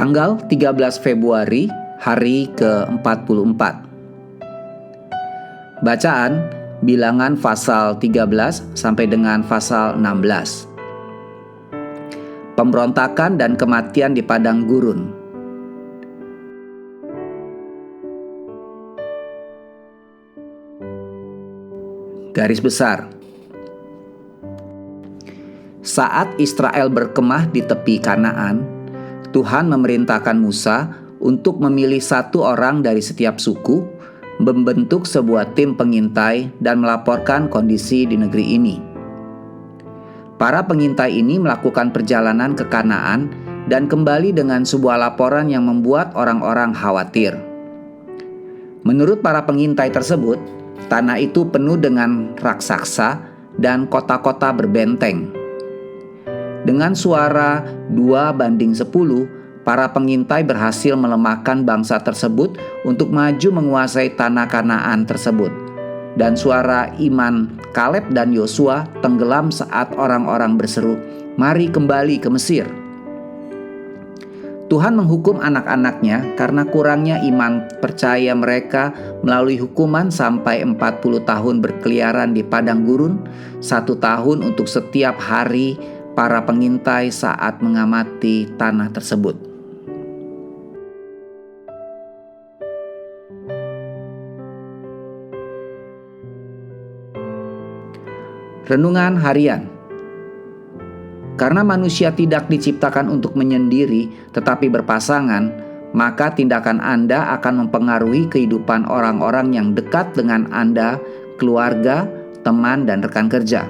Tanggal 13 Februari, hari ke-44. Bacaan Bilangan pasal 13 sampai dengan pasal 16. Pemberontakan dan kematian di padang gurun. Garis besar. Saat Israel berkemah di tepi Kanaan, Tuhan memerintahkan Musa untuk memilih satu orang dari setiap suku, membentuk sebuah tim pengintai dan melaporkan kondisi di negeri ini. Para pengintai ini melakukan perjalanan ke Kanaan dan kembali dengan sebuah laporan yang membuat orang-orang khawatir. Menurut para pengintai tersebut, tanah itu penuh dengan raksasa dan kota-kota berbenteng. Dengan suara 2-10, para pengintai berhasil melemahkan bangsa tersebut untuk maju menguasai tanah Kanaan tersebut. Dan suara iman Kaleb dan Yosua tenggelam saat orang-orang berseru, "Mari kembali ke Mesir." Tuhan menghukum anak-anaknya karena kurangnya iman percaya mereka melalui hukuman sampai 40 tahun berkeliaran di padang gurun, 1 tahun untuk setiap hari para pengintai saat mengamati tanah tersebut. Renungan harian. Karena manusia tidak diciptakan untuk menyendiri tetapi berpasangan, maka tindakan Anda akan mempengaruhi kehidupan orang-orang yang dekat dengan Anda, keluarga, teman, dan rekan kerja.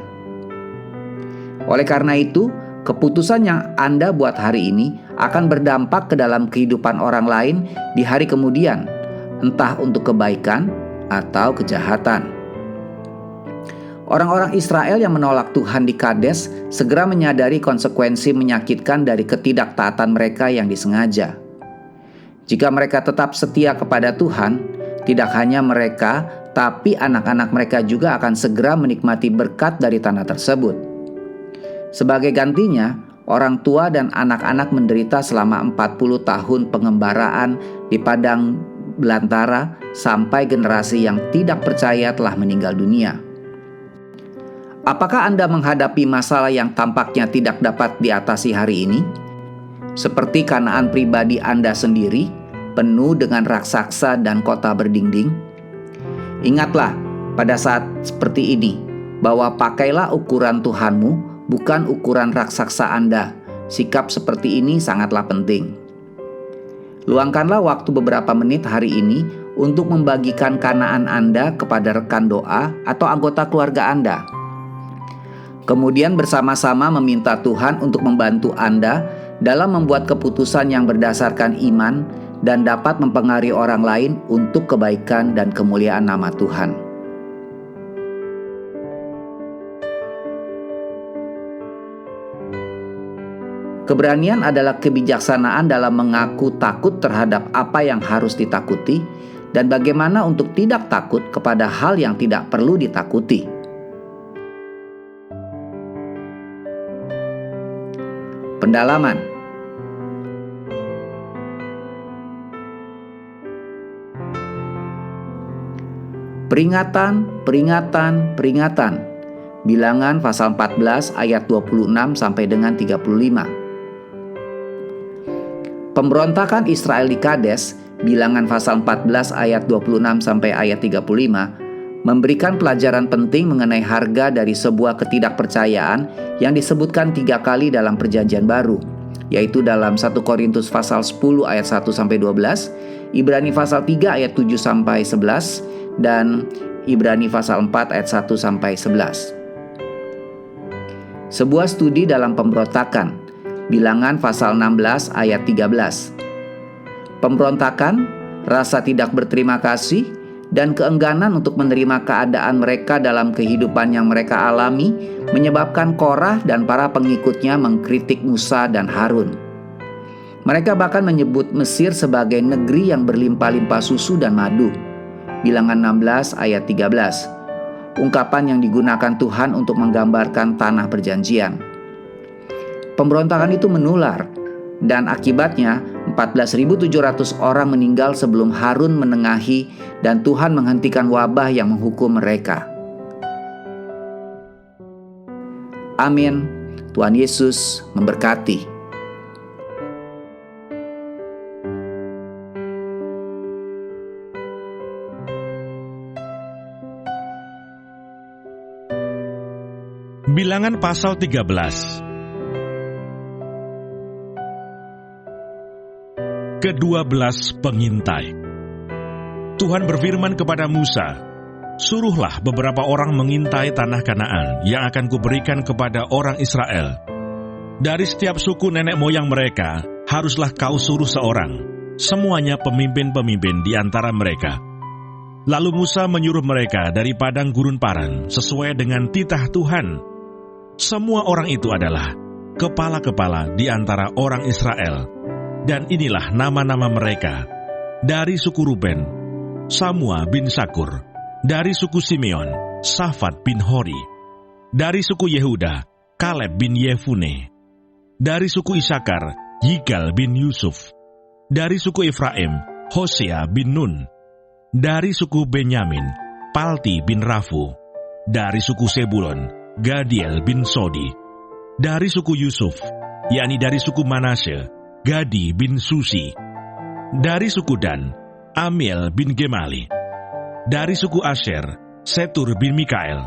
Oleh karena itu, keputusan yang Anda buat hari ini akan berdampak ke dalam kehidupan orang lain di hari kemudian, entah untuk kebaikan atau kejahatan. Orang-orang Israel yang menolak Tuhan di Kades segera menyadari konsekuensi menyakitkan dari ketidaktaatan mereka yang disengaja. Jika mereka tetap setia kepada Tuhan, tidak hanya mereka, tapi anak-anak mereka juga akan segera menikmati berkat dari tanah tersebut. Sebagai gantinya, orang tua dan anak-anak menderita selama 40 tahun pengembaraan di padang belantara sampai generasi yang tidak percaya telah meninggal dunia. Apakah Anda menghadapi masalah yang tampaknya tidak dapat diatasi hari ini? Seperti Kanaan pribadi Anda sendiri, penuh dengan raksasa dan kota berdinding? Ingatlah pada saat seperti ini, bahwa pakailah ukuran Tuhanmu, bukan ukuran raksasa Anda. Sikap seperti ini sangatlah penting. Luangkanlah waktu beberapa menit hari ini untuk membagikan Kanaan Anda kepada rekan doa atau anggota keluarga Anda. Kemudian bersama-sama meminta Tuhan untuk membantu Anda dalam membuat keputusan yang berdasarkan iman dan dapat mempengaruhi orang lain untuk kebaikan dan kemuliaan nama Tuhan. Keberanian adalah kebijaksanaan dalam mengaku takut terhadap apa yang harus ditakuti dan bagaimana untuk tidak takut kepada hal yang tidak perlu ditakuti. Pendalaman. Peringatan, peringatan, peringatan. Bilangan pasal 14 ayat 26 sampai dengan 35. Pemberontakan Israel di Kades, Bilangan pasal 14 ayat 26 sampai ayat 35, memberikan pelajaran penting mengenai harga dari sebuah ketidakpercayaan yang disebutkan 3 kali dalam Perjanjian Baru, yaitu dalam 1 Korintus pasal 10 ayat 1 sampai 12, Ibrani pasal 3 ayat 7 sampai 11, dan Ibrani pasal 4 ayat 1 sampai 11. Sebuah studi dalam pemberontakan, Bilangan pasal 16 ayat 13. Pemberontakan, rasa tidak berterima kasih, dan keengganan untuk menerima keadaan mereka dalam kehidupan yang mereka alami menyebabkan Korah dan para pengikutnya mengkritik Musa dan Harun. Mereka bahkan menyebut Mesir sebagai negeri yang berlimpah-limpah susu dan madu. Bilangan 16 ayat 13. Ungkapan yang digunakan Tuhan untuk menggambarkan tanah perjanjian. Pemberontakan itu menular, dan akibatnya 14.700 orang meninggal sebelum Harun menengahi dan Tuhan menghentikan wabah yang menghukum mereka. Amin. Tuhan Yesus memberkati. Bilangan pasal 13. Ke-12 pengintai. Tuhan berfirman kepada Musa, "Suruhlah beberapa orang mengintai tanah Kanaan yang akan kuberikan kepada orang Israel. Dari setiap suku nenek moyang mereka, haruslah kau suruh seorang, semuanya pemimpin-pemimpin di antara mereka." Lalu Musa menyuruh mereka dari padang gurun Paran sesuai dengan titah Tuhan. Semua orang itu adalah kepala-kepala di antara orang Israel. Dan inilah nama-nama mereka. Dari suku Ruben, Samua bin Sakur. Dari suku Simeon, Safat bin Hori. Dari suku Yehuda, Kaleb bin Yefune. Dari suku Isakar, Yigal bin Yusuf. Dari suku Efraim, Hosea bin Nun. Dari suku Benyamin, Palti bin Rafu. Dari suku Sebulon, Gadiel bin Sodi. Dari suku Yusuf, yakni dari suku Manasye, Gadi bin Susi. Dari suku Dan, Amiel bin Gemali. Dari suku Asher, Setur bin Mikael.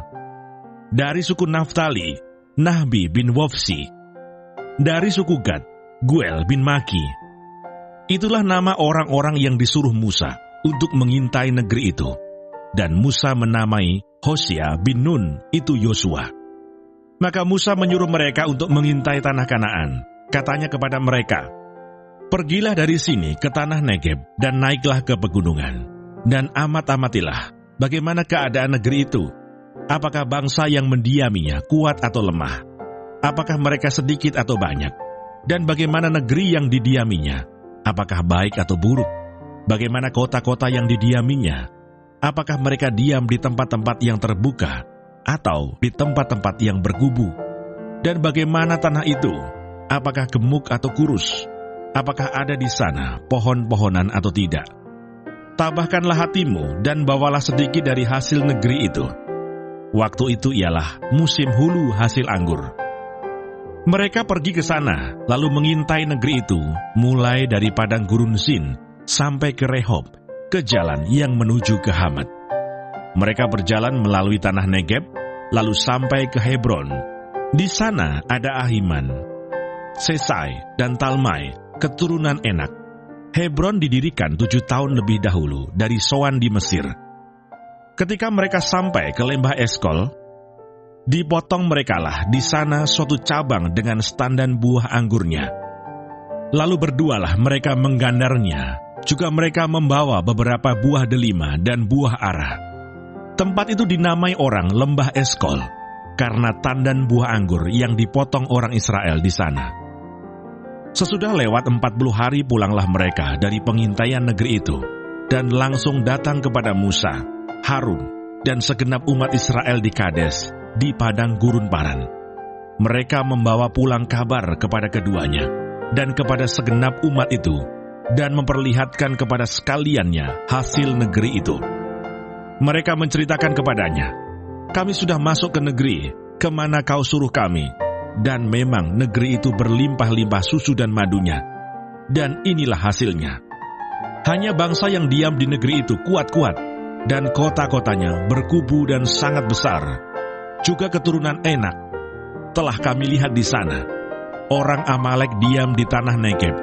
Dari suku Naftali, Nahbi bin Wofsi. Dari suku Gad, Guel bin Maki. Itulah nama orang-orang yang disuruh Musa untuk mengintai negeri itu. Dan Musa menamai Hosea bin Nun itu Yosua. Maka Musa menyuruh mereka untuk mengintai tanah Kanaan. Katanya kepada mereka, "Pergilah dari sini ke tanah Negeb dan naiklah ke pegunungan. Dan amat-amatilah bagaimana keadaan negeri itu. Apakah bangsa yang mendiaminya kuat atau lemah? Apakah mereka sedikit atau banyak? Dan bagaimana negeri yang didiaminya? Apakah baik atau buruk? Bagaimana kota-kota yang didiaminya? Apakah mereka diam di tempat-tempat yang terbuka atau di tempat-tempat yang bergubu? Dan bagaimana tanah itu? Apakah gemuk atau kurus? Apakah ada di sana pohon-pohonan atau tidak? Tabahkanlah hatimu dan bawalah sedikit dari hasil negeri itu." Waktu itu ialah musim hulu hasil anggur. Mereka pergi ke sana, lalu mengintai negeri itu, mulai dari padang gurun Sin sampai ke Rehob, ke jalan yang menuju ke Hamat. Mereka berjalan melalui tanah Negeb, lalu sampai ke Hebron. Di sana ada Ahiman, Sesai, dan Talmai, keturunan Enak. Hebron didirikan 7 tahun lebih dahulu dari Soan di Mesir. Ketika mereka sampai ke lembah Eskol, dipotong merekalah di sana suatu cabang dengan standan buah anggurnya. Lalu berdualah mereka menggandarnya. Juga mereka membawa beberapa buah delima dan buah ara. Tempat itu dinamai orang lembah Eskol, karena tandan buah anggur yang dipotong orang Israel di sana. Sesudah lewat 40 hari pulanglah mereka dari pengintaian negeri itu, dan langsung datang kepada Musa, Harun, dan segenap umat Israel di Kades, di padang gurun Paran. Mereka membawa pulang kabar kepada keduanya, dan kepada segenap umat itu, dan memperlihatkan kepada sekaliannya hasil negeri itu. Mereka menceritakan kepadanya, "Kami sudah masuk ke negeri, kemana kau suruh kami, dan memang negeri itu berlimpah-limpah susu dan madunya, dan inilah hasilnya. Hanya bangsa yang diam di negeri itu kuat-kuat, dan kota-kotanya berkubu dan sangat besar. Juga keturunan Enak telah kami lihat di sana. Orang Amalek diam di tanah Negeb,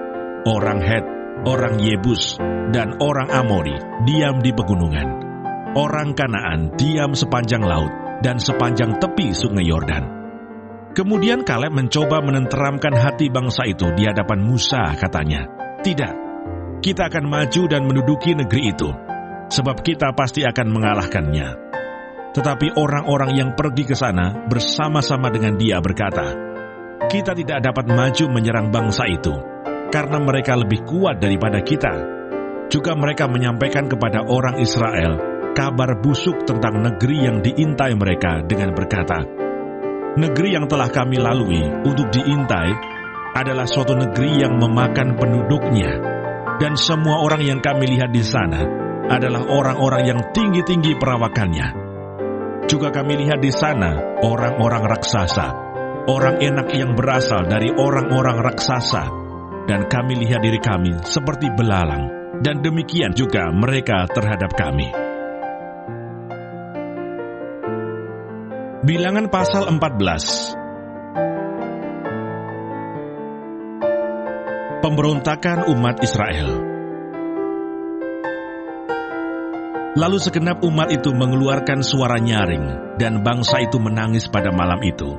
orang Het, orang Yebus, dan orang Amori diam di pegunungan. Orang Kanaan diam sepanjang laut dan sepanjang tepi sungai Yordan." Kemudian Kaleb mencoba menenteramkan hati bangsa itu di hadapan Musa, katanya, "Tidak, kita akan maju dan menduduki negeri itu, sebab kita pasti akan mengalahkannya." Tetapi orang-orang yang pergi ke sana bersama-sama dengan dia berkata, "Kita tidak dapat maju menyerang bangsa itu, karena mereka lebih kuat daripada kita." Juga mereka menyampaikan kepada orang Israel kabar busuk tentang negeri yang diintai mereka dengan berkata, "Negeri yang telah kami lalui untuk diintai adalah suatu negeri yang memakan penduduknya, dan semua orang yang kami lihat di sana adalah orang-orang yang tinggi-tinggi perawakannya. Juga kami lihat di sana orang-orang raksasa, orang enak yang berasal dari orang-orang raksasa, dan kami lihat diri kami seperti belalang, dan demikian juga mereka terhadap kami. Bilangan pasal 14. Pemberontakan umat Israel. Lalu segenap umat itu mengeluarkan suara nyaring, dan bangsa itu menangis pada malam itu.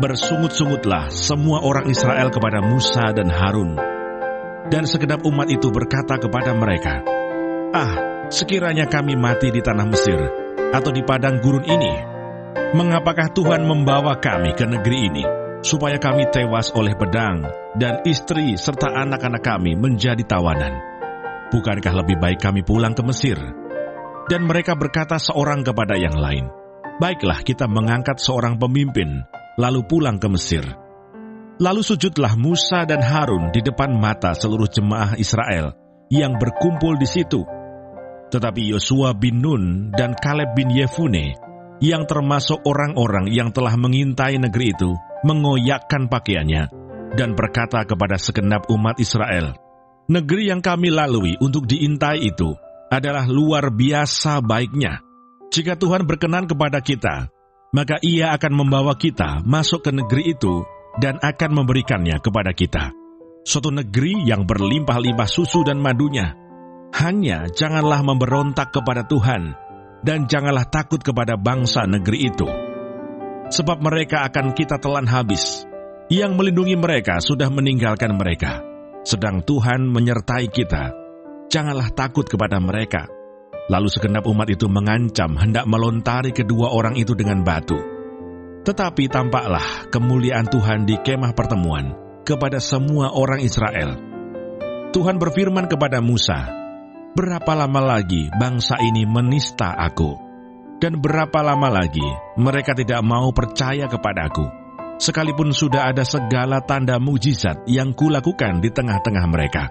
Bersungut-sungutlah semua orang Israel kepada Musa dan Harun. Dan segenap umat itu berkata kepada mereka, sekiranya kami mati di tanah Mesir, atau di padang gurun ini, mengapakah Tuhan membawa kami ke negeri ini, supaya kami tewas oleh pedang, dan istri serta anak-anak kami menjadi tawanan? Bukankah lebih baik kami pulang ke Mesir? Dan mereka berkata seorang kepada yang lain, baiklah kita mengangkat seorang pemimpin, lalu pulang ke Mesir. Lalu sujudlah Musa dan Harun di depan mata seluruh jemaah Israel yang berkumpul di situ. Tetapi Yosua bin Nun dan Kaleb bin Yefune, yang termasuk orang-orang yang telah mengintai negeri itu, mengoyakkan pakaiannya dan berkata kepada segenap umat Israel, negeri yang kami lalui untuk diintai itu adalah luar biasa baiknya. Jika Tuhan berkenan kepada kita, maka Ia akan membawa kita masuk ke negeri itu dan akan memberikannya kepada kita, suatu negeri yang berlimpah-limpah susu dan madunya. Hanya janganlah memberontak kepada Tuhan, dan janganlah takut kepada bangsa negeri itu, sebab mereka akan kita telan habis. Yang melindungi mereka sudah meninggalkan mereka, sedang Tuhan menyertai kita. Janganlah takut kepada mereka. Lalu segenap umat itu mengancam hendak melontari kedua orang itu dengan batu. Tetapi tampaklah kemuliaan Tuhan di kemah pertemuan kepada semua orang Israel. Tuhan berfirman kepada Musa, berapa lama lagi bangsa ini menista aku? Dan berapa lama lagi mereka tidak mau percaya kepadaku, sekalipun sudah ada segala tanda mujizat yang kulakukan di tengah-tengah mereka?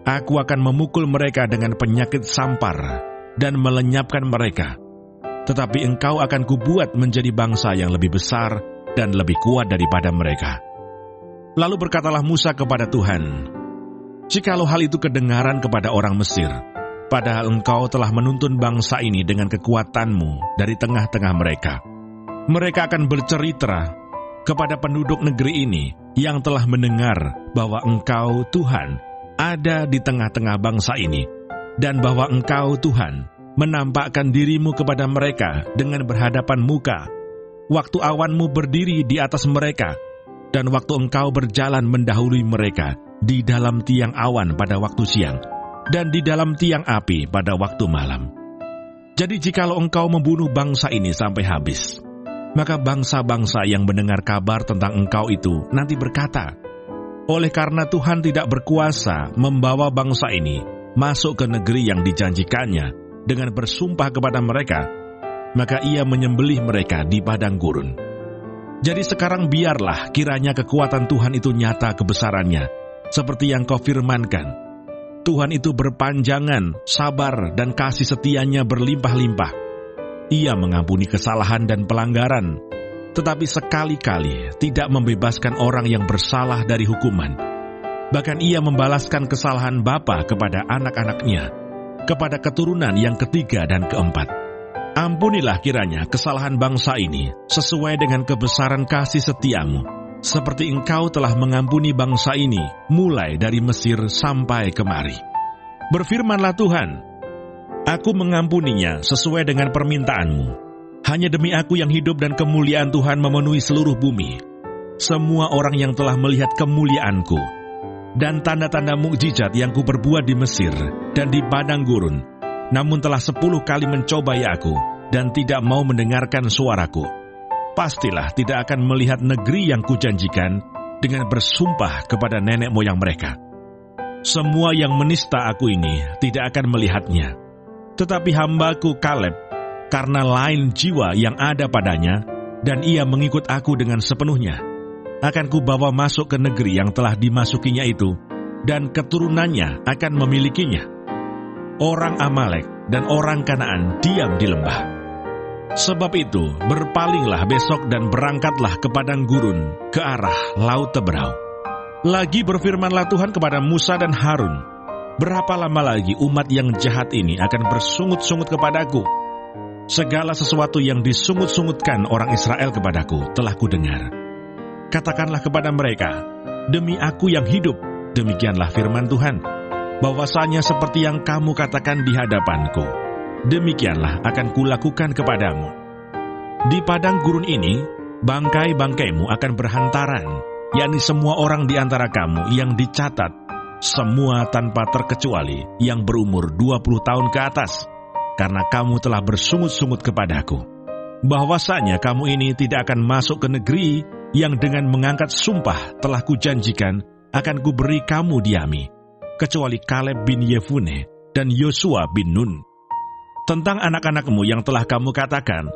Aku akan memukul mereka dengan penyakit sampar dan melenyapkan mereka. Tetapi engkau akan kubuat menjadi bangsa yang lebih besar dan lebih kuat daripada mereka. Lalu berkatalah Musa kepada Tuhan, jikalau hal itu kedengaran kepada orang Mesir, padahal engkau telah menuntun bangsa ini dengan kekuatanmu dari tengah-tengah mereka, mereka akan bercerita kepada penduduk negeri ini yang telah mendengar bahwa engkau, Tuhan, ada di tengah-tengah bangsa ini, dan bahwa engkau, Tuhan, menampakkan dirimu kepada mereka dengan berhadapan muka, waktu awanmu berdiri di atas mereka, dan waktu engkau berjalan mendahului mereka di dalam tiang awan pada waktu siang, dan di dalam tiang api pada waktu malam. Jadi jikalau engkau membunuh bangsa ini sampai habis, maka bangsa-bangsa yang mendengar kabar tentang engkau itu nanti berkata, oleh karena Tuhan tidak berkuasa membawa bangsa ini masuk ke negeri yang dijanjikannya dengan bersumpah kepada mereka, maka Ia menyembelih mereka di padang gurun. Jadi sekarang biarlah kiranya kekuatan Tuhan itu nyata kebesarannya, seperti yang kau firmankan. Tuhan itu berpanjangan, sabar, dan kasih setianya berlimpah-limpah. Ia mengampuni kesalahan dan pelanggaran, tetapi sekali-kali tidak membebaskan orang yang bersalah dari hukuman. Bahkan Ia membalaskan kesalahan bapa kepada anak-anaknya, kepada keturunan yang ketiga dan keempat. Ampunilah kiranya kesalahan bangsa ini sesuai dengan kebesaran kasih setiamu, seperti engkau telah mengampuni bangsa ini mulai dari Mesir sampai kemari. Berfirmanlah Tuhan, aku mengampuninya sesuai dengan permintaanmu. Hanya demi aku yang hidup dan kemuliaan Tuhan memenuhi seluruh bumi. Semua orang yang telah melihat kemuliaanku dan tanda-tanda mukjizat yang kuperbuat di Mesir dan di padang gurun, namun telah 10 kali mencobai aku dan tidak mau mendengarkan suaraku, pastilah tidak akan melihat negeri yang kujanjikan dengan bersumpah kepada nenek moyang mereka. Semua yang menista aku ini tidak akan melihatnya, tetapi hambaku Kaleb, karena lain jiwa yang ada padanya, dan ia mengikut aku dengan sepenuhnya. akan kubawa masuk ke negeri yang telah dimasukinya itu, dan keturunannya akan memilikinya. Orang Amalek dan orang Kanaan diam di lembah. Sebab itu, berpalinglah besok dan berangkatlah ke padang gurun, ke arah Laut Teberau. Lagi berfirmanlah Tuhan kepada Musa dan Harun, berapa lama lagi umat yang jahat ini akan bersungut-sungut kepadaku? Segala sesuatu yang disungut-sungutkan orang Israel kepadaku telah kudengar. Katakanlah kepada mereka, demi aku yang hidup, demikianlah firman Tuhan, bahwasanya seperti yang kamu katakan di hadapanku, demikianlah akan kulakukan kepadamu. Di padang gurun ini, bangkai-bangkaimu akan berhantaran, yakni semua orang di antara kamu yang dicatat, semua tanpa terkecuali yang berumur 20 tahun ke atas, karena kamu telah bersungut-sungut kepadaku, bahwasanya kamu ini tidak akan masuk ke negeri yang dengan mengangkat sumpah telah kujanjikan akan kuberi kamu diami, kecuali Kaleb bin Yefune dan Yosua bin Nun. Tentang anak-anakmu yang telah kamu katakan,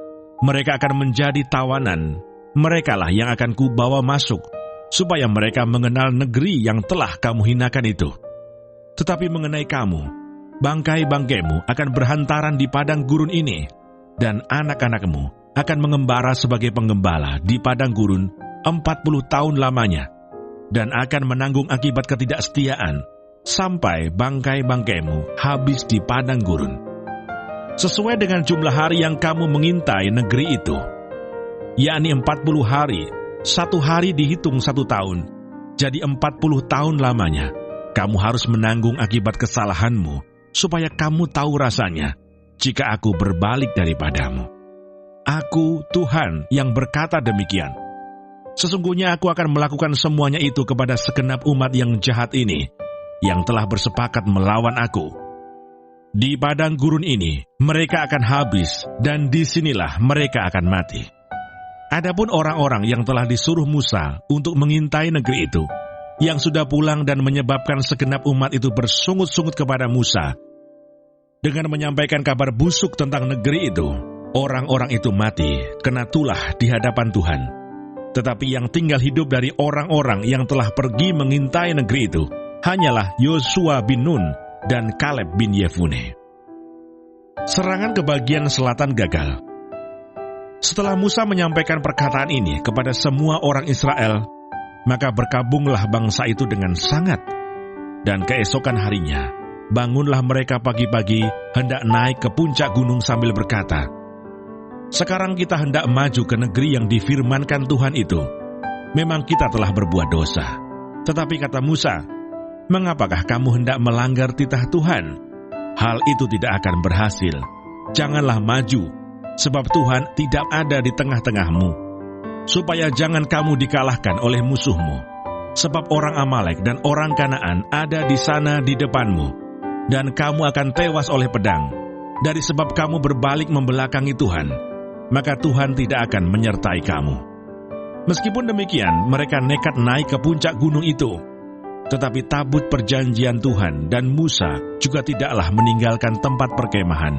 mereka akan menjadi tawanan, merekalah yang akan kubawa masuk, supaya mereka mengenal negeri yang telah kamu hinakan itu. Tetapi mengenai kamu, bangkai-bangkaimu akan berhantaran di padang gurun ini, dan anak-anakmu akan mengembara sebagai penggembala di padang gurun 40 tahun lamanya, dan akan menanggung akibat ketidaksetiaan, sampai bangkai-bangkaimu habis di padang gurun. Sesuai dengan jumlah hari yang kamu mengintai negeri itu, yakni 40 hari, 1 hari dihitung 1 tahun, jadi 40 tahun lamanya, kamu harus menanggung akibat kesalahanmu, supaya kamu tahu rasanya, jika aku berbalik daripadamu. Aku, Tuhan, yang berkata demikian. Sesungguhnya aku akan melakukan semuanya itu kepada segenap umat yang jahat ini, yang telah bersepakat melawan aku. Di padang gurun ini, mereka akan habis, dan disinilah mereka akan mati. Adapun orang-orang yang telah disuruh Musa untuk mengintai negeri itu, yang sudah pulang dan menyebabkan segenap umat itu bersungut-sungut kepada Musa, dengan menyampaikan kabar busuk tentang negeri itu, orang-orang itu mati, kena tulah di hadapan Tuhan. Tetapi yang tinggal hidup dari orang-orang yang telah pergi mengintai negeri itu, hanyalah Yosua bin Nun dan Kaleb bin Yefune. Serangan ke bagian selatan gagal. Setelah Musa menyampaikan perkataan ini kepada semua orang Israel, maka berkabunglah bangsa itu dengan sangat. Dan keesokan harinya, bangunlah mereka pagi-pagi hendak naik ke puncak gunung sambil berkata, sekarang kita hendak maju ke negeri yang difirmankan Tuhan itu. Memang kita telah berbuat dosa. Tetapi kata Musa, mengapakah kamu hendak melanggar titah Tuhan? Hal itu tidak akan berhasil. Janganlah maju, sebab Tuhan tidak ada di tengah-tengahmu, supaya jangan kamu dikalahkan oleh musuhmu. Sebab orang Amalek dan orang Kanaan ada di sana di depanmu, dan kamu akan tewas oleh pedang. Dari sebab kamu berbalik membelakangi Tuhan, maka Tuhan tidak akan menyertai kamu. Meskipun demikian, mereka nekat naik ke puncak gunung itu. Tetapi tabut perjanjian Tuhan dan Musa juga tidaklah meninggalkan tempat perkemahan.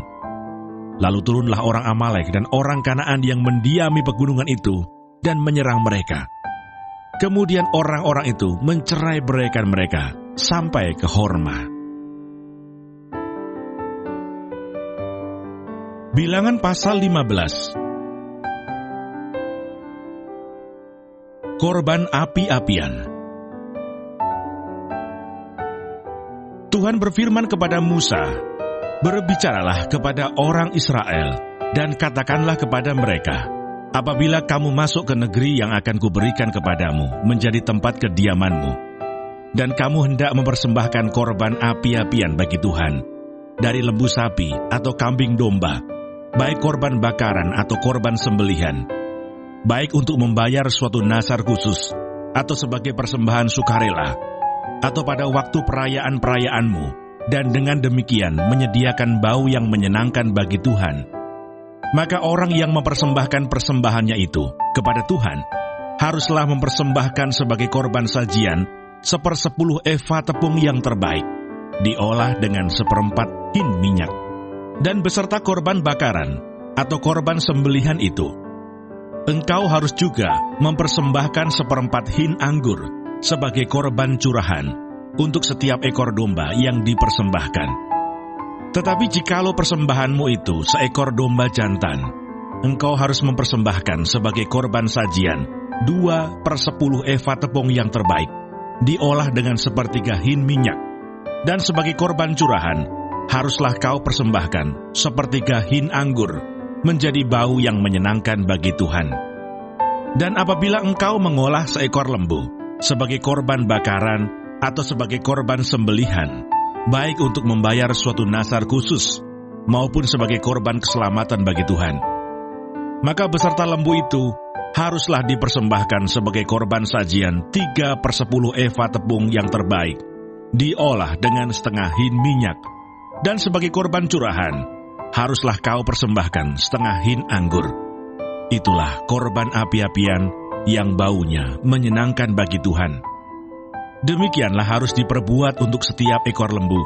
Lalu turunlah orang Amalek dan orang Kanaan yang mendiami pegunungan itu dan menyerang mereka. Kemudian orang-orang itu mencerai-beraikan mereka sampai ke Horma. Bilangan pasal 15. Korban api-apian. Tuhan berfirman kepada Musa, berbicaralah kepada orang Israel, dan katakanlah kepada mereka, apabila kamu masuk ke negeri yang akan kuberikan kepadamu menjadi tempat kediamanmu, dan kamu hendak mempersembahkan korban api-apian bagi Tuhan, dari lembu sapi atau kambing domba, baik korban bakaran atau korban sembelihan, baik untuk membayar suatu nazar khusus, atau sebagai persembahan sukarela, atau pada waktu perayaan-perayaanmu, dan dengan demikian menyediakan bau yang menyenangkan bagi Tuhan. Maka orang yang mempersembahkan persembahannya itu kepada Tuhan, haruslah mempersembahkan sebagai korban sajian 1/10 eva tepung yang terbaik, diolah dengan 1/4 hin minyak, dan beserta korban bakaran atau korban sembelihan itu. engkau harus juga mempersembahkan 1/4 hin anggur sebagai korban curahan untuk setiap ekor domba yang dipersembahkan. Tetapi jikalau persembahanmu itu seekor domba jantan, engkau harus mempersembahkan sebagai korban sajian 2/10 eva tepung yang terbaik, diolah dengan 1/3 hin minyak. Dan sebagai korban curahan, haruslah kau persembahkan 1/3 hin anggur, menjadi bau yang menyenangkan bagi Tuhan. Dan apabila engkau mengolah seekor lembu sebagai korban bakaran atau sebagai korban sembelihan, baik untuk membayar suatu nazar khusus maupun sebagai korban keselamatan bagi Tuhan, maka beserta lembu itu haruslah dipersembahkan sebagai korban sajian 3/10 eva tepung yang terbaik, diolah dengan 1/2 hin minyak. Dan sebagai korban curahan, haruslah kau persembahkan 1/2 hin anggur. Itulah korban api-apian yang baunya menyenangkan bagi Tuhan. Demikianlah harus diperbuat untuk setiap ekor lembu,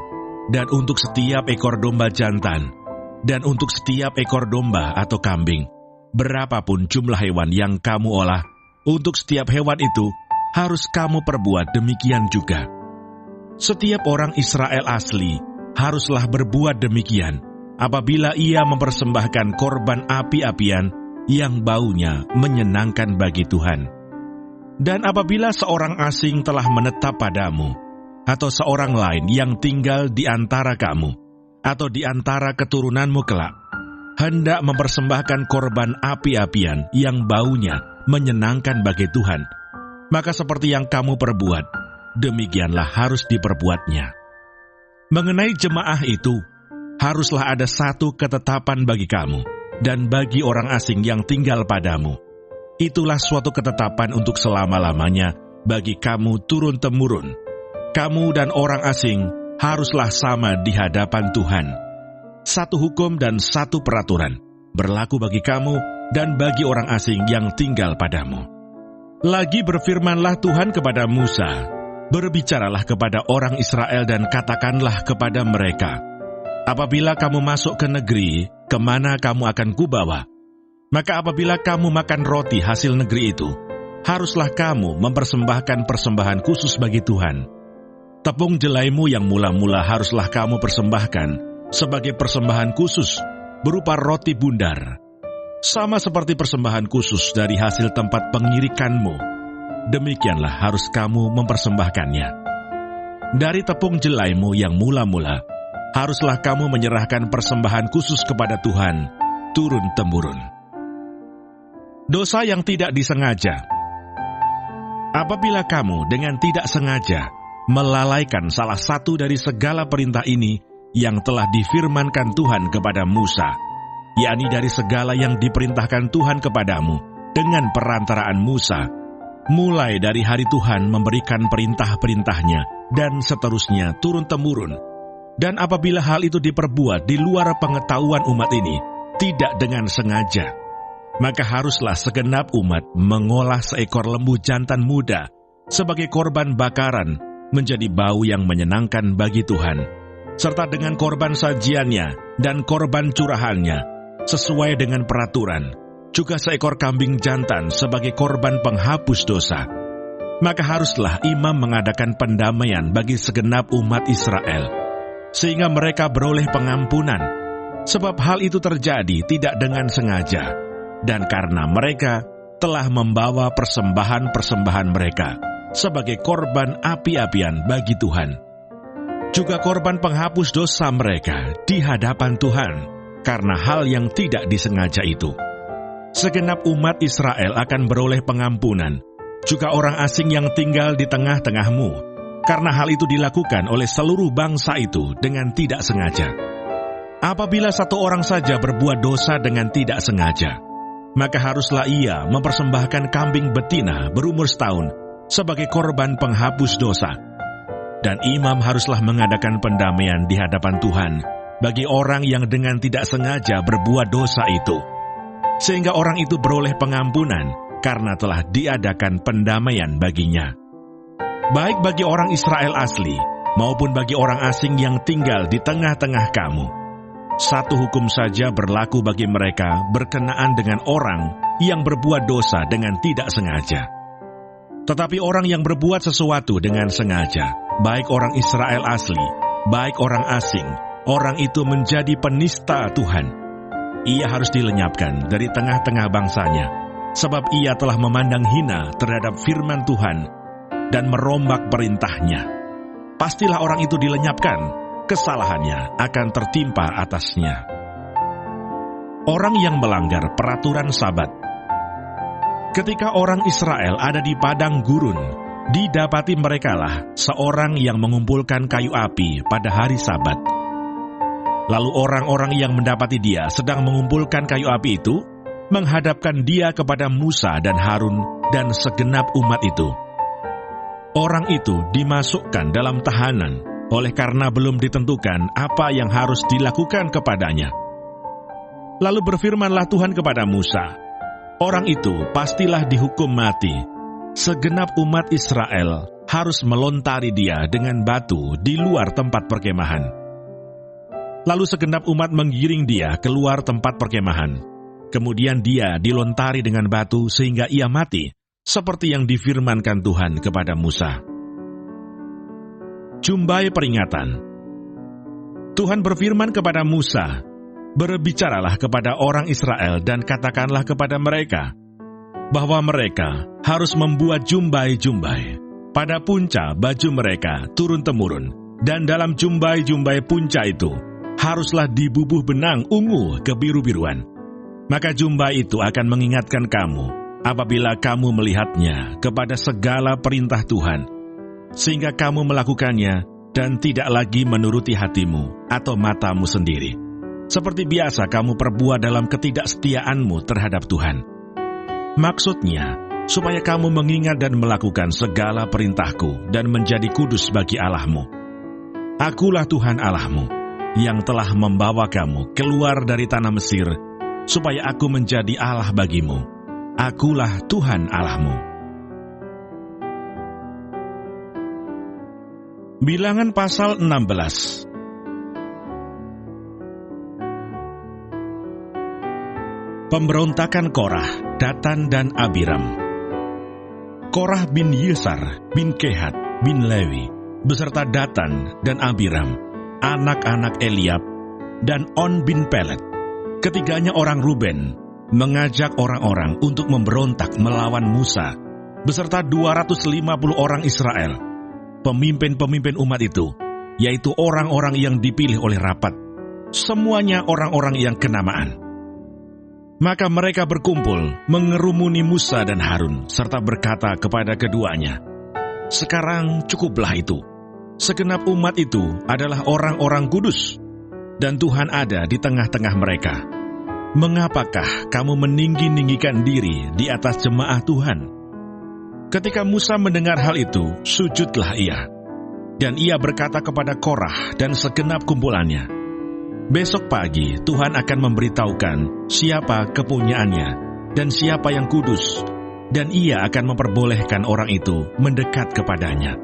dan untuk setiap ekor domba jantan, dan untuk setiap ekor domba atau kambing. Berapapun jumlah hewan yang kamu olah, untuk setiap hewan itu harus kamu perbuat demikian juga. Setiap orang Israel asli haruslah berbuat demikian apabila ia mempersembahkan korban api-apian yang baunya menyenangkan bagi Tuhan. Dan apabila seorang asing telah menetap padamu, atau seorang lain yang tinggal di antara kamu, atau di antara keturunanmu kelak, hendak mempersembahkan korban api-apian yang baunya menyenangkan bagi Tuhan, maka seperti yang kamu perbuat, demikianlah harus diperbuatnya. Mengenai jemaah itu, haruslah ada satu ketetapan bagi kamu dan bagi orang asing yang tinggal padamu. Itulah suatu ketetapan untuk selama-lamanya bagi kamu turun-temurun. Kamu dan orang asing haruslah sama di hadapan Tuhan. Satu hukum dan satu peraturan berlaku bagi kamu dan bagi orang asing yang tinggal padamu. Lagi berfirmanlah Tuhan kepada Musa, berbicaralah kepada orang Israel dan katakanlah kepada mereka, apabila kamu masuk ke negeri, kemana kamu akan kubawa, maka apabila kamu makan roti hasil negeri itu, haruslah kamu mempersembahkan persembahan khusus bagi Tuhan. Tepung jelaimu yang mula-mula haruslah kamu persembahkan sebagai persembahan khusus berupa roti bundar, sama seperti persembahan khusus dari hasil tempat pengirikanmu. Demikianlah harus kamu mempersembahkannya. Dari tepung jelaimu yang mula-mula, haruslah kamu menyerahkan persembahan khusus kepada Tuhan turun-temurun. Dosa yang tidak disengaja. Apabila kamu dengan tidak sengaja melalaikan salah satu dari segala perintah ini yang telah difirmankan Tuhan kepada Musa, yakni dari segala yang diperintahkan Tuhan kepadamu dengan perantaraan Musa, mulai dari hari Tuhan memberikan perintah-perintahnya dan seterusnya turun-temurun, dan apabila hal itu diperbuat di luar pengetahuan umat ini, tidak dengan sengaja, maka haruslah segenap umat mengolah seekor lembu jantan muda sebagai korban bakaran menjadi bau yang menyenangkan bagi Tuhan, serta dengan korban sajiannya dan korban curahannya, sesuai dengan peraturan, juga seekor kambing jantan sebagai korban penghapus dosa. Maka haruslah imam mengadakan pendamaian bagi segenap umat Israel, sehingga mereka beroleh pengampunan, sebab hal itu terjadi tidak dengan sengaja, dan karena mereka telah membawa persembahan-persembahan mereka sebagai korban api-apian bagi Tuhan. Juga korban penghapus dosa mereka di hadapan Tuhan karena hal yang tidak disengaja itu. Segenap umat Israel akan beroleh pengampunan, juga orang asing yang tinggal di tengah-tengahmu, karena hal itu dilakukan oleh seluruh bangsa itu dengan tidak sengaja. Apabila satu orang saja berbuat dosa dengan tidak sengaja, maka haruslah ia mempersembahkan kambing betina berumur setahun sebagai korban penghapus dosa. Dan imam haruslah mengadakan pendamaian di hadapan Tuhan bagi orang yang dengan tidak sengaja berbuat dosa itu, sehingga orang itu beroleh pengampunan karena telah diadakan pendamaian baginya. Baik bagi orang Israel asli maupun bagi orang asing yang tinggal di tengah-tengah kamu, satu hukum saja berlaku bagi mereka berkenaan dengan orang yang berbuat dosa dengan tidak sengaja. Tetapi orang yang berbuat sesuatu dengan sengaja, baik orang Israel asli, baik orang asing, orang itu menjadi penista Tuhan. Ia harus dilenyapkan dari tengah-tengah bangsanya, sebab ia telah memandang hina terhadap firman Tuhan dan merombak perintahnya. Pastilah orang itu dilenyapkan, kesalahannya akan tertimpa atasnya. Orang yang melanggar peraturan Sabat. Ketika orang Israel ada di padang gurun, didapati merekalah seorang yang mengumpulkan kayu api pada hari Sabat. Lalu orang-orang yang mendapati dia sedang mengumpulkan kayu api itu, menghadapkan dia kepada Musa dan Harun dan segenap umat itu. Orang itu dimasukkan dalam tahanan, oleh karena belum ditentukan apa yang harus dilakukan kepadanya. Lalu berfirmanlah Tuhan kepada Musa, orang itu pastilah dihukum mati. Segenap umat Israel harus melontari dia dengan batu di luar tempat perkemahan. Lalu segenap umat menggiring dia keluar tempat perkemahan. Kemudian dia dilontari dengan batu sehingga ia mati, seperti yang difirmankan Tuhan kepada Musa. Jumbai peringatan. Tuhan berfirman kepada Musa, "Berbicaralah kepada orang Israel dan katakanlah kepada mereka, bahwa mereka harus membuat jumbai-jumbai. Pada punca baju mereka turun-temurun, dan dalam jumbai-jumbai punca itu, haruslah dibubuh benang ungu kebiru-biruan. Maka jumbai itu akan mengingatkan kamu, apabila kamu melihatnya kepada segala perintah Tuhan, sehingga kamu melakukannya dan tidak lagi menuruti hatimu atau matamu sendiri, seperti biasa kamu perbuat dalam ketidaksetiaanmu terhadap Tuhan. Maksudnya, supaya kamu mengingat dan melakukan segala perintahku dan menjadi kudus bagi Allahmu. Akulah Tuhan Allahmu, yang telah membawa kamu keluar dari tanah Mesir, supaya aku menjadi Allah bagimu. Akulah Tuhan Allahmu." Bilangan pasal 16. Pemberontakan Korah, Datan dan Abiram. Korah bin Yesar bin Kehat bin Lewi beserta Datan dan Abiram, anak-anak Eliab, dan On bin Pelet, ketiganya orang Ruben, mengajak orang-orang untuk memberontak melawan Musa, beserta 250 orang Israel, pemimpin-pemimpin umat itu, yaitu orang-orang yang dipilih oleh rapat, semuanya orang-orang yang kenamaan. Maka mereka berkumpul, mengerumuni Musa dan Harun, serta berkata kepada keduanya, "Sekarang cukuplah itu. Segenap umat itu adalah orang-orang kudus, dan Tuhan ada di tengah-tengah mereka. Mengapakah kamu meninggi-ninggikan diri di atas jemaah Tuhan?" Ketika Musa mendengar hal itu, sujudlah ia. Dan ia berkata kepada Korah dan segenap kumpulannya, "Besok pagi Tuhan akan memberitahukan siapa kepunyaannya dan siapa yang kudus, dan ia akan memperbolehkan orang itu mendekat kepadanya.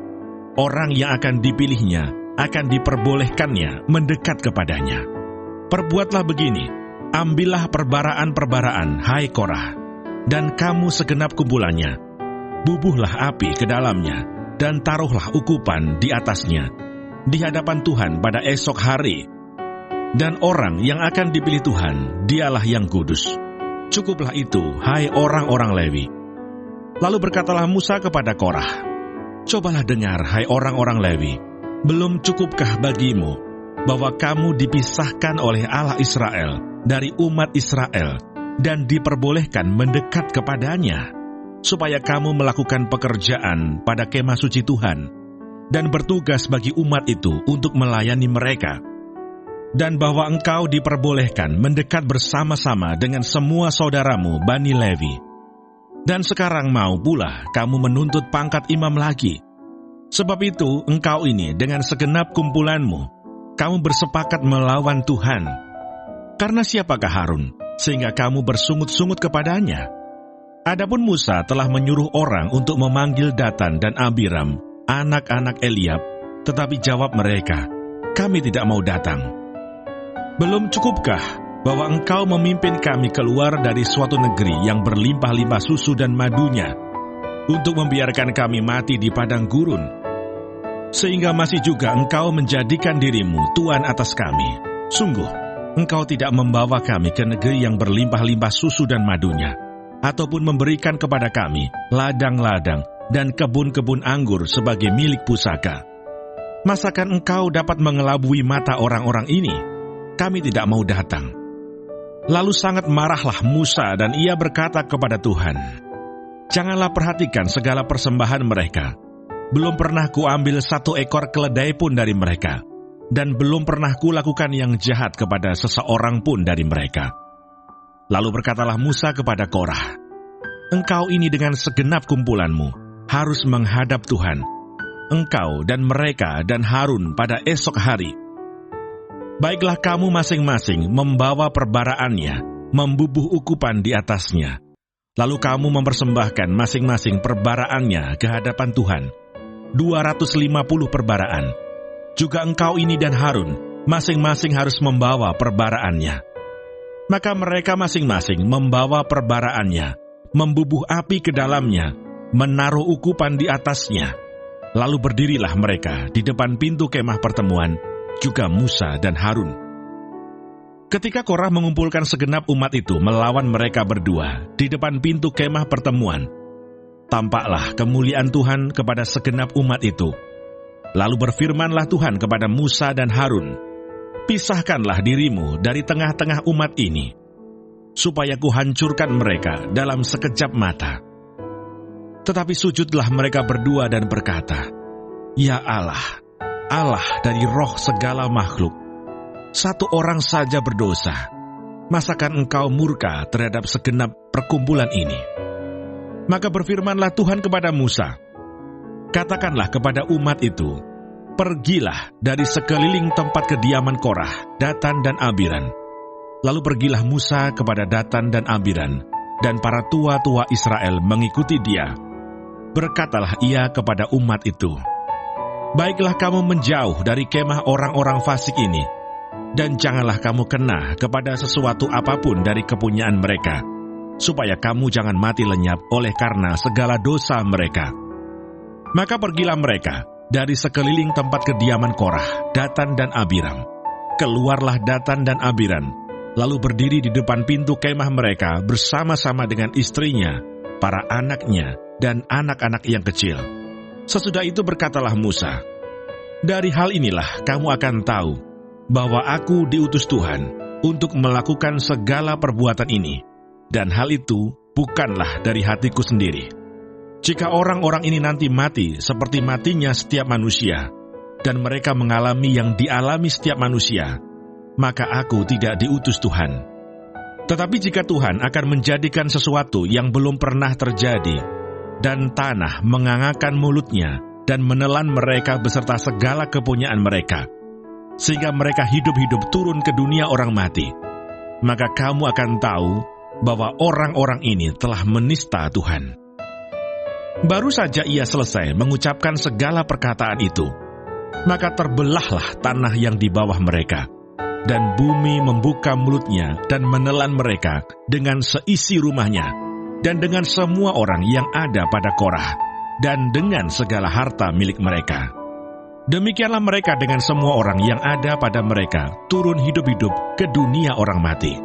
Orang yang akan dipilihnya akan diperbolehkannya mendekat kepadanya. Perbuatlah begini, ambillah perbaraan-perbaraan, hai Korah, dan kamu segenap kumpulannya. Bubuhlah api ke dalamnya, dan taruhlah ukupan di atasnya, di hadapan Tuhan pada esok hari. Dan orang yang akan dipilih Tuhan, dialah yang kudus. Cukuplah itu, hai orang-orang Lewi." Lalu berkatalah Musa kepada Korah, "Cobalah dengar, hai orang-orang Lewi, belum cukupkah bagimu bahwa kamu dipisahkan oleh Allah Israel dari umat Israel dan diperbolehkan mendekat kepadanya, supaya kamu melakukan pekerjaan pada kemah suci Tuhan dan bertugas bagi umat itu untuk melayani mereka, dan bahwa engkau diperbolehkan mendekat bersama-sama dengan semua saudaramu Bani Lewi. Dan sekarang mau pula kamu menuntut pangkat imam lagi. Sebab itu engkau ini dengan segenap kumpulanmu, kamu bersepakat melawan Tuhan. Karena siapakah Harun, sehingga kamu bersungut-sungut kepadanya? Adapun Musa telah menyuruh orang untuk memanggil Datan dan Abiram, anak-anak Eliab, tetapi jawab mereka, 'Kami tidak mau datang.' Belum cukupkah bahwa Engkau memimpin kami keluar dari suatu negeri yang berlimpah-limpah susu dan madunya, untuk membiarkan kami mati di padang gurun, sehingga masih juga Engkau menjadikan dirimu Tuan atas kami? Sungguh, Engkau tidak membawa kami ke negeri yang berlimpah-limpah susu dan madunya, ataupun memberikan kepada kami ladang-ladang dan kebun-kebun anggur sebagai milik pusaka. Masakan Engkau dapat mengelabui mata orang-orang ini? Kami tidak mau datang. Lalu sangat marahlah Musa dan ia berkata kepada Tuhan, "Janganlah perhatikan segala persembahan mereka. Belum pernah kuambil satu ekor keledai pun dari mereka, dan belum pernah kulakukan yang jahat kepada seseorang pun dari mereka." Lalu berkatalah Musa kepada Korah, "Engkau ini dengan segenap kumpulanmu harus menghadap Tuhan, engkau dan mereka dan Harun pada esok hari. Baiklah kamu masing-masing membawa perbaraannya, membubuh ukupan di atasnya. Lalu kamu mempersembahkan masing-masing perbaraannya ke hadapan Tuhan, 250 perbaraan. Juga engkau ini dan Harun, masing-masing harus membawa perbaraannya." Maka mereka masing-masing membawa perbaraannya, membubuh api ke dalamnya, menaruh ukupan di atasnya. Lalu berdirilah mereka di depan pintu kemah pertemuan, juga Musa dan Harun. Ketika Korah mengumpulkan segenap umat itu melawan mereka berdua di depan pintu kemah pertemuan, tampaklah kemuliaan Tuhan kepada segenap umat itu. Lalu berfirmanlah Tuhan kepada Musa dan Harun, "Pisahkanlah dirimu dari tengah-tengah umat ini, supaya kuhancurkan mereka dalam sekejap mata." Tetapi sujudlah mereka berdua dan berkata, "Ya Allah, Allah dari roh segala makhluk, satu orang saja berdosa. Masakan Engkau murka terhadap segenap perkumpulan ini?" Maka berfirmanlah Tuhan kepada Musa, "Katakanlah kepada umat itu, pergilah dari sekeliling tempat kediaman Korah, Datan dan Abiram." Lalu pergilah Musa kepada Datan dan Abiram, dan para tua-tua Israel mengikuti dia. Berkatalah ia kepada umat itu, "Baiklah kamu menjauh dari kemah orang-orang fasik ini, dan janganlah kamu kena kepada sesuatu apapun dari kepunyaan mereka, supaya kamu jangan mati lenyap oleh karena segala dosa mereka." Maka pergilah mereka dari sekeliling tempat kediaman Korah, Datan dan Abiram. Keluarlah Datan dan Abiram, lalu berdiri di depan pintu kemah mereka bersama-sama dengan istrinya, para anaknya, dan anak-anak yang kecil. Sesudah itu berkatalah Musa, "Dari hal inilah kamu akan tahu bahwa aku diutus Tuhan untuk melakukan segala perbuatan ini, dan hal itu bukanlah dari hatiku sendiri. Jika orang-orang ini nanti mati seperti matinya setiap manusia, dan mereka mengalami yang dialami setiap manusia, maka aku tidak diutus Tuhan. Tetapi jika Tuhan akan menjadikan sesuatu yang belum pernah terjadi, dan tanah mengangakkan mulutnya dan menelan mereka beserta segala kepunyaan mereka, sehingga mereka hidup-hidup turun ke dunia orang mati, maka kamu akan tahu bahwa orang-orang ini telah menista Tuhan." Baru saja ia selesai mengucapkan segala perkataan itu, maka terbelahlah tanah yang di bawah mereka, dan bumi membuka mulutnya dan menelan mereka dengan seisi rumahnya, dan dengan semua orang yang ada pada Korah, dan dengan segala harta milik mereka. Demikianlah mereka dengan semua orang yang ada pada mereka turun hidup-hidup ke dunia orang mati,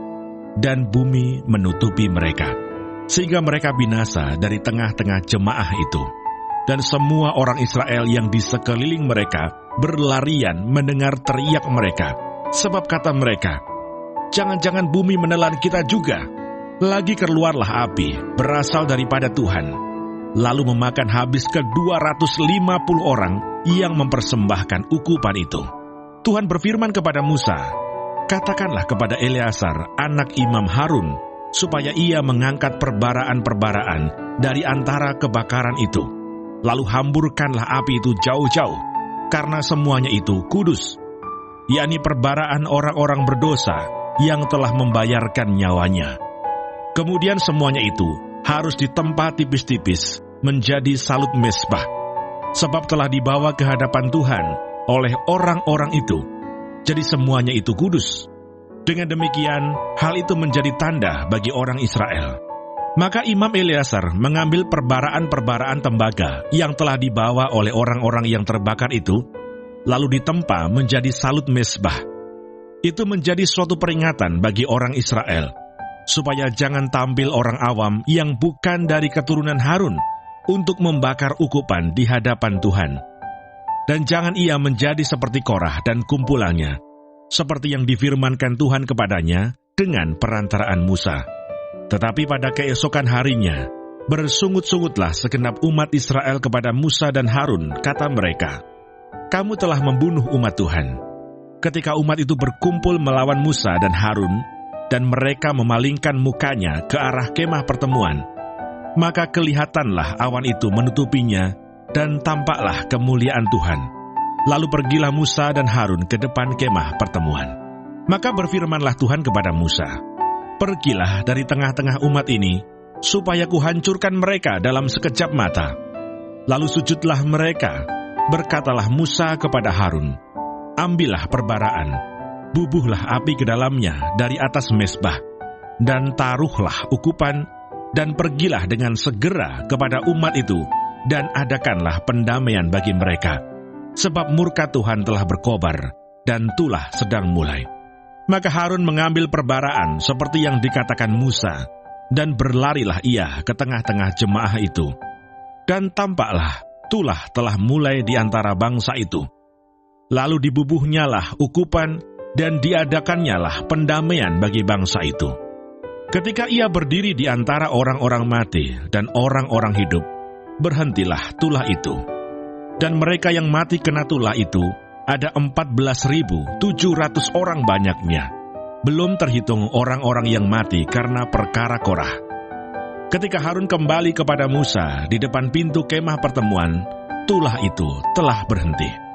dan bumi menutupi mereka, sehingga mereka binasa dari tengah-tengah jemaah itu. Dan semua orang Israel yang di sekeliling mereka berlarian mendengar teriak mereka, sebab kata mereka, "Jangan-jangan bumi menelan kita juga." Lagi keluarlah api berasal daripada Tuhan, lalu memakan habis ke 250 orang yang mempersembahkan ukupan itu. Tuhan berfirman kepada Musa, "Katakanlah kepada Eleazar, anak Imam Harun, supaya ia mengangkat perbaraan-perbaraan dari antara kebakaran itu. Lalu hamburkanlah api itu jauh-jauh, karena semuanya itu kudus, yakni perbaraan orang-orang berdosa yang telah membayarkan nyawanya. Kemudian semuanya itu harus ditempa tipis-tipis menjadi salut mezbah, sebab telah dibawa ke hadapan Tuhan oleh orang-orang itu. Jadi semuanya itu kudus. Dengan demikian, hal itu menjadi tanda bagi orang Israel. Maka Imam Eleazar mengambil perbaraan-perbaraan tembaga yang telah dibawa oleh orang-orang yang terbakar itu, lalu ditempa menjadi salut mezbah. Itu menjadi suatu peringatan bagi orang Israel, supaya jangan tampil orang awam yang bukan dari keturunan Harun untuk membakar ukupan di hadapan Tuhan. Dan jangan ia menjadi seperti Korah dan kumpulannya, seperti yang difirmankan Tuhan kepadanya dengan perantaraan Musa. Tetapi pada keesokan harinya, bersungut-sungutlah segenap umat Israel kepada Musa dan Harun, kata mereka, "Kamu telah membunuh umat Tuhan." Ketika umat itu berkumpul melawan Musa dan Harun, dan mereka memalingkan mukanya ke arah kemah pertemuan, maka kelihatanlah awan itu menutupinya, dan tampaklah kemuliaan Tuhan. Lalu pergilah Musa dan Harun ke depan kemah pertemuan. Maka berfirmanlah Tuhan kepada Musa, "Pergilah dari tengah-tengah umat ini, supaya kuhancurkan mereka dalam sekejap mata." Lalu sujudlah mereka. Berkatalah Musa kepada Harun, "Ambillah perbaraan, bubuhlah api ke dalamnya dari atas mezbah, dan taruhlah ukupan, dan pergilah dengan segera kepada umat itu, dan adakanlah pendamaian bagi mereka. Sebab murka Tuhan telah berkobar, dan tulah sedang mulai." Maka Harun mengambil perbaraan seperti yang dikatakan Musa, dan berlarilah ia ke tengah-tengah jemaah itu. Dan tampaklah tulah telah mulai di antara bangsa itu. Lalu dibubuhnyalah ukupan, dan diadakannyalah pendamaian bagi bangsa itu. Ketika ia berdiri di antara orang-orang mati dan orang-orang hidup, berhentilah tulah itu. Dan mereka yang mati kena tulah itu ada 14.700 orang banyaknya, belum terhitung orang-orang yang mati karena perkara Korah. Ketika Harun kembali kepada Musa di depan pintu kemah pertemuan, tulah itu telah berhenti.